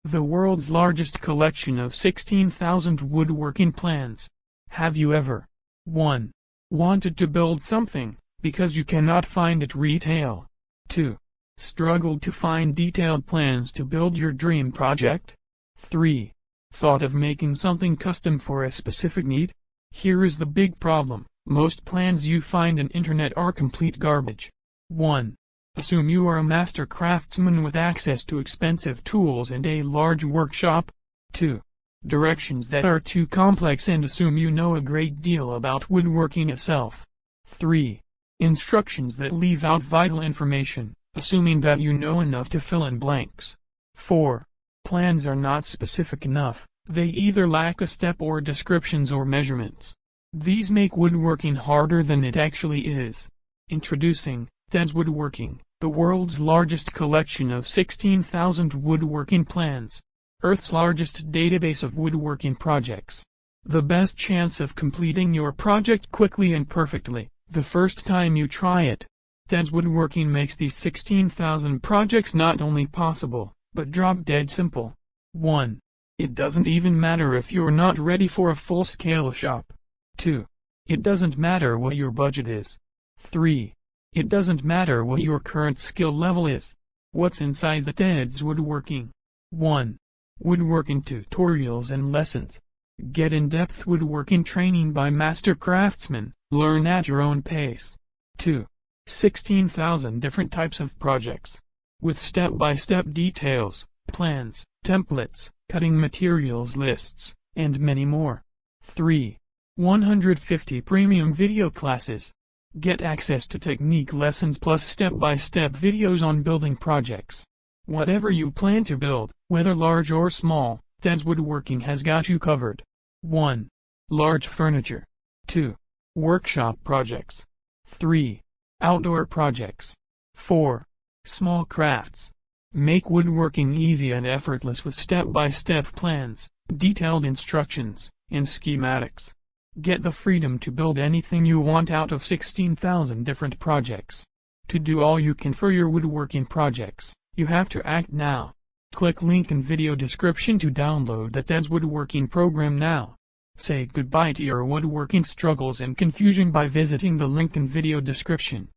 the world's largest collection of 16,000 woodworking plans. Have you ever 1. Wanted to build something, because you cannot find it retail? 2. Struggled to find detailed plans to build your dream project? 3. Thought of making something custom for a specific need? Here is the big problem: most plans you find on internet are complete garbage. 1. Assume you are a master craftsman with access to expensive tools and a large workshop. 2. Directions that are too complex and assume you know a great deal about woodworking itself. 3. Instructions that leave out vital information, assuming that you know enough to fill in blanks. 4. Plans are not specific enough, they either lack a step or descriptions or measurements. These make woodworking harder than it actually is. Introducing Ted's Woodworking, the world's largest collection of 16,000 woodworking plans. Earth's largest database of woodworking projects. The best chance of completing your project quickly and perfectly, the first time you try it. Ted's Woodworking makes these 16,000 projects not only possible, but drop-dead simple. 1. It doesn't even matter if you're not ready for a full-scale shop. 2. It doesn't matter what your budget is. 3. It doesn't matter what your current skill level is. What's inside the Ted's Woodworking? 1. Woodworking tutorials and lessons. Get in-depth woodworking training by master craftsmen, learn at your own pace. 2. 16,000 different types of projects. With step-by-step details, plans, templates, cutting materials lists, and many more. 3. 150 premium video classes. Get access to technique lessons plus step-by-step videos on building projects. Whatever you plan to build, whether large or small, Ted's Woodworking has got you covered. 1. Large furniture. 2. Workshop projects. 3. Outdoor projects. 4. Small crafts. Make woodworking easy and effortless with step-by-step plans, detailed instructions, and schematics. Get the freedom to build anything you want out of 16,000 different projects. To do all you can for your woodworking projects, you have to act now. Click link in video description to download the Ted's Woodworking program now. Say goodbye to your woodworking struggles and confusion by visiting the link in video description.